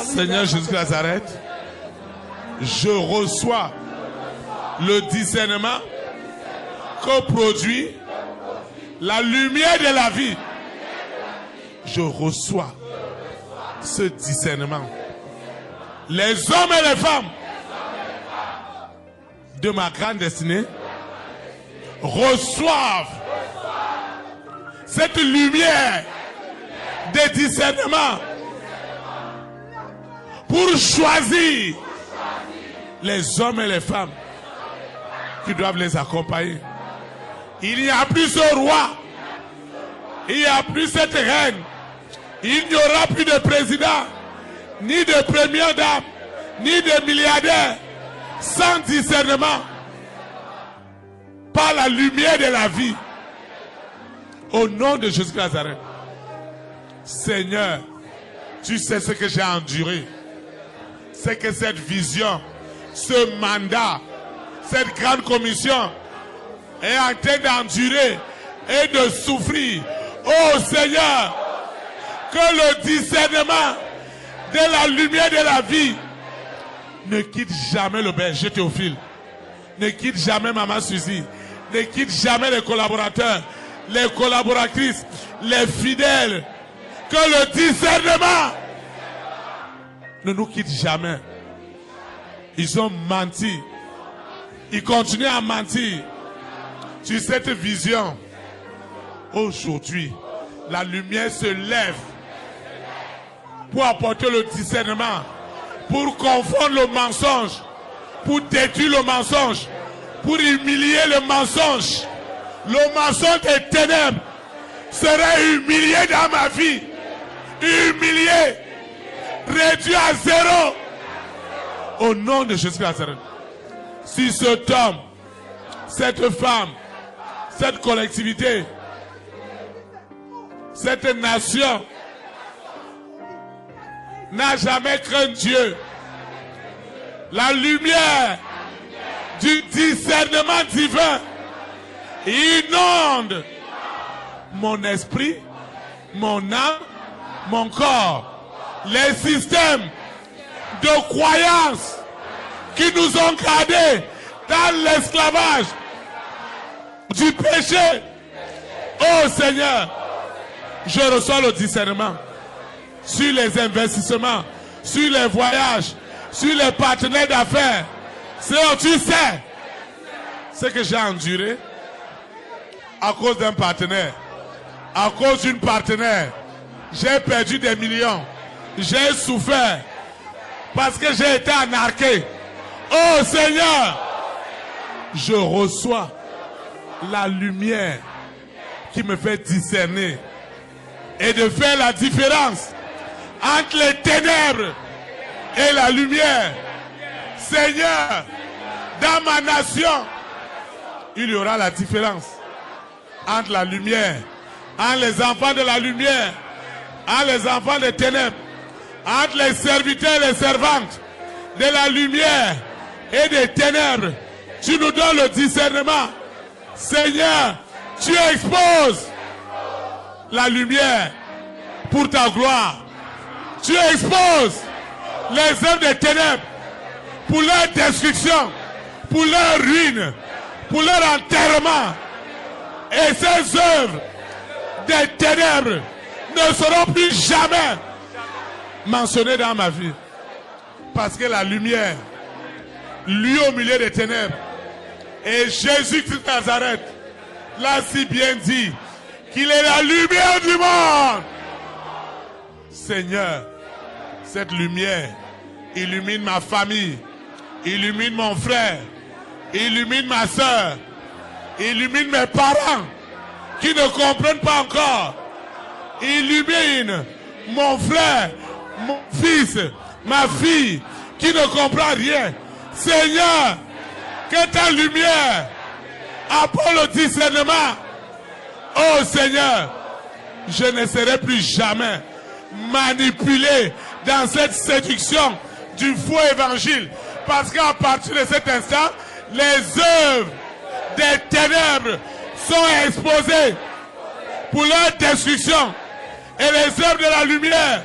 Seigneur Jésus de Nazareth, je reçois le discernement que produit la lumière de la vie. Je reçois ce discernement. Les hommes et les femmes de ma grande destinée reçoivent cette lumière de discernement pour choisir les hommes et les femmes qui doivent les accompagner. Il n'y a plus ce roi, il n'y a plus cette reine, il n'y aura plus de président, ni de première dame, ni de milliardaire, sans discernement, par la lumière de la vie. Au nom de Jésus de Nazareth, Seigneur, tu sais ce que j'ai enduré. C'est que cette vision, ce mandat, cette grande commission est en train d'endurer et de souffrir. Oh Seigneur, que le discernement de la lumière de la vie ne quitte jamais le berger Théophile, ne quitte jamais Maman Suzy, ne quitte jamais les collaborateurs, les collaboratrices, les fidèles. Que le discernement ne nous quitte jamais. Ils ont menti. Ils continuent à mentir sur cette vision. Aujourd'hui, la lumière se lève pour apporter le discernement, pour confondre le mensonge, pour détruire le mensonge, pour humilier le mensonge. Le mensonge des ténèbres serait humilié dans ma vie, humilié, réduit à zéro. Au nom de Jésus de Nazareth. Si cet homme, cette femme, cette collectivité, cette nation n'a jamais craint Dieu, la lumière du discernement divin inonde mon esprit, mon âme, mon corps. Les systèmes de croyances qui nous ont gardés dans l'esclavage du péché. Oh Seigneur, je reçois le discernement sur les investissements, sur les voyages, sur les partenaires d'affaires. Seigneur, tu sais ce que j'ai enduré à cause d'un partenaire, à cause d'une partenaire. J'ai perdu des millions, j'ai souffert parce que j'ai été anarqué. Oh Seigneur, je reçois la lumière qui me fait discerner et de faire la différence entre les ténèbres et la lumière. Seigneur, dans ma nation, il y aura la différence entre la lumière, entre les enfants de la lumière, entre les enfants des ténèbres, entre les serviteurs et les servantes de la lumière et des ténèbres. Tu nous donnes le discernement. Seigneur, tu exposes la lumière pour ta gloire. Tu exposes les œuvres des ténèbres pour leur destruction, pour leur ruine, pour leur enterrement. Et ces œuvres des ténèbres ne seront plus jamais mentionnées dans ma vie. Parce que la lumière, lui au milieu des ténèbres, et Jésus-Christ de Nazareth l'a si bien dit qu'il est la lumière du monde. Seigneur, cette lumière illumine ma famille, illumine mon frère, illumine ma soeur, illumine mes parents qui ne comprennent pas encore, illumine mon frère, mon fils, ma fille qui ne comprend rien. Seigneur, que ta lumière apporte le discernement. Oh Seigneur, je ne serai plus jamais manipulé dans cette séduction du faux évangile. Parce qu'à partir de cet instant, les œuvres des ténèbres sont exposées pour leur destruction. Et les œuvres de la lumière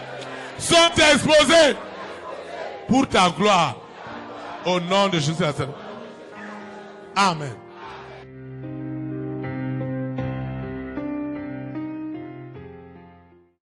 sont exposées pour ta gloire. Au nom de Jésus. Amen.